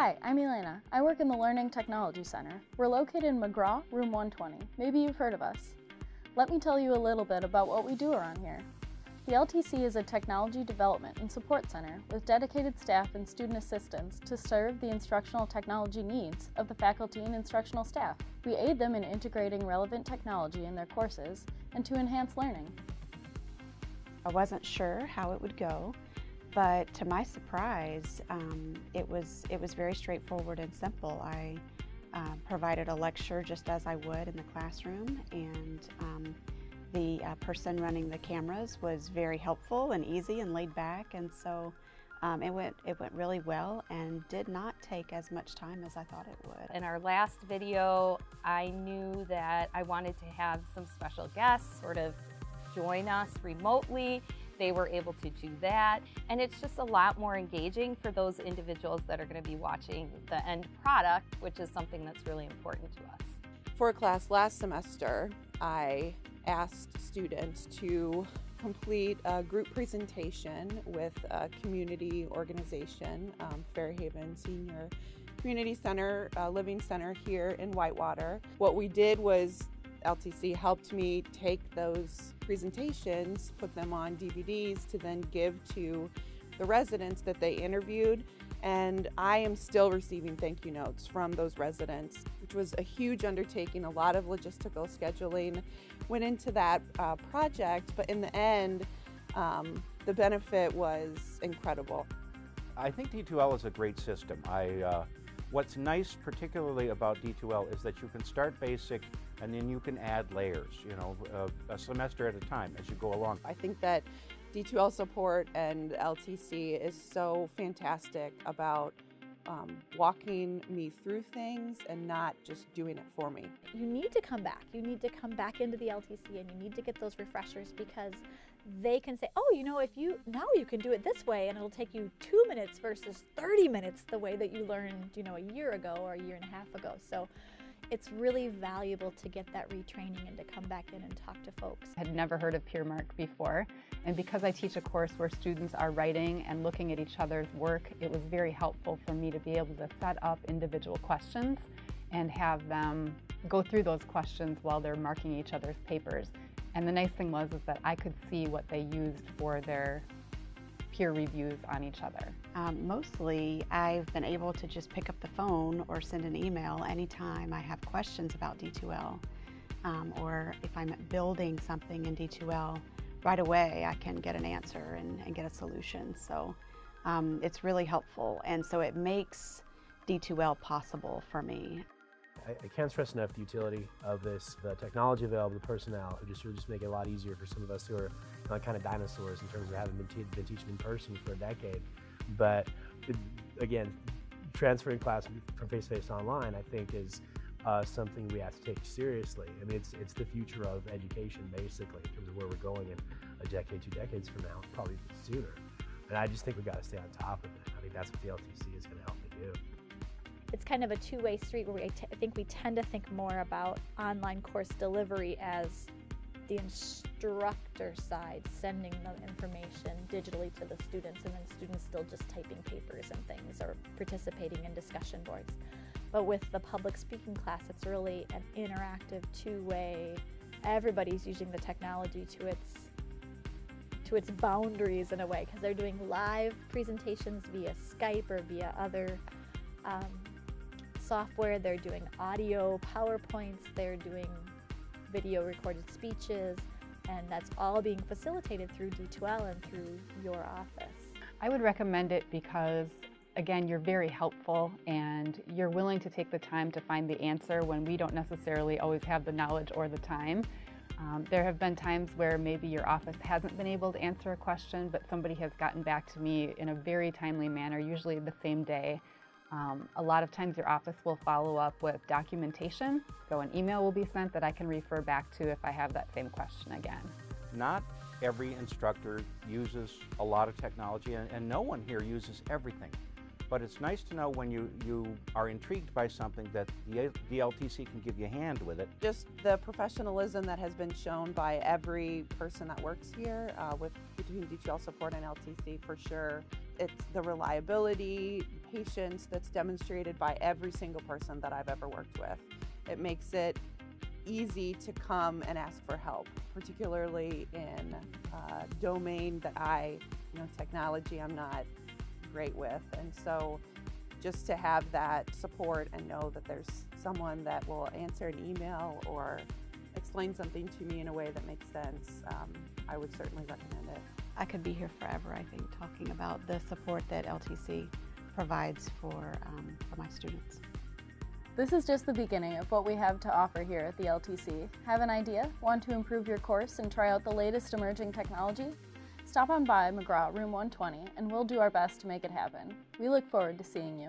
Hi, I'm Elena. I work in the Learning Technology Center. We're located in McGraw, room 120. Maybe you've heard of us. Let me tell you a little bit about what we do around here. The LTC is a technology development and support center with dedicated staff and student assistants to serve the instructional technology needs of the faculty and instructional staff. We aid them in integrating relevant technology in their courses and to enhance learning. I wasn't sure how it would go, but to my surprise, it was very straightforward and simple. I provided a lecture just as I would in the classroom, and the person running the cameras was very helpful and easy and laid back, and so it went really well and did not take as much time as I thought it would. In our last video, I knew that I wanted to have some special guests sort of join us remotely. They were able to do that, and it's just a lot more engaging for those individuals that are going to be watching the end product, which is something that's really important to us. For a class last semester, I asked students to complete a group presentation with a community organization, Fairhaven Senior Community Center, Living Center here in Whitewater. What we did was LTC helped me take those presentations, put them on DVDs to then give to the residents that they interviewed, and I am still receiving thank you notes from those residents, which was a huge undertaking. A lot of logistical scheduling went into that project, but in the end, the benefit was incredible. I think D2L is a great system. What's nice particularly about D2L is that you can start basic and then you can add layers, a semester at a time as you go along. I think that D2L support and LTC is so fantastic about walking me through things and not just doing it for me. You need to come back. You need to come back into the LTC and you need to get those refreshers, because they can say, oh, now you can do it this way, and it'll take you 2 minutes versus 30 minutes the way that you learned, a year ago or a year and a half ago. So it's really valuable to get that retraining and to come back in and talk to folks. I had never heard of PeerMark before, and because I teach a course where students are writing and looking at each other's work, it was very helpful for me to be able to set up individual questions and have them go through those questions while they're marking each other's papers. And the nice thing was that I could see what they used for their peer reviews on each other. Mostly, I've been able to just pick up the phone or send an email anytime I have questions about D2L, or if I'm building something in D2L, right away I can get an answer and get a solution. So it's really helpful, and so it makes D2L possible for me. I can't stress enough the utility of this, the technology available, the personnel, who just make it a lot easier for some of us who are kind of dinosaurs in terms of having been teaching in person for a decade. But again, transferring class from face-to-face to online, I think, is something we have to take seriously. I mean, it's the future of education, basically, in terms of where we're going in a decade, 2 decades from now, probably sooner. And I just think we've got to stay on top of it. I think that's what the LTC is going to help me do. It's kind of a two-way street where I think we tend to think more about online course delivery as the instructor side, sending the information digitally to the students, and then students still just typing papers and things or participating in discussion boards. But with the public speaking class, it's really an interactive two-way. Everybody's using the technology to its boundaries in a way, because they're doing live presentations via Skype or via other software. They're doing audio PowerPoints, they're doing video recorded speeches, and that's all being facilitated through D2L and through your office. I would recommend it because, again, you're very helpful and you're willing to take the time to find the answer when we don't necessarily always have the knowledge or the time. There have been times where maybe your office hasn't been able to answer a question, but somebody has gotten back to me in a very timely manner, usually the same day. A lot of times your office will follow up with documentation, so an email will be sent that I can refer back to if I have that same question again. Not every instructor uses a lot of technology, and no one here uses everything. But it's nice to know when you are intrigued by something that the LTC can give you a hand with it. Just the professionalism that has been shown by every person that works here between D2L support and LTC for sure. It's the reliability, patience that's demonstrated by every single person that I've ever worked with. It makes it easy to come and ask for help, particularly in a domain that technology I'm not great with. And so just to have that support and know that there's someone that will answer an email or explain something to me in a way that makes sense, I would certainly recommend it. I could be here forever, I think, talking about the support that LTC provides for my students. This is just the beginning of what we have to offer here at the LTC. Have an idea? Want to improve your course and try out the latest emerging technology? Stop on by McGraw Room 120 and we'll do our best to make it happen. We look forward to seeing you.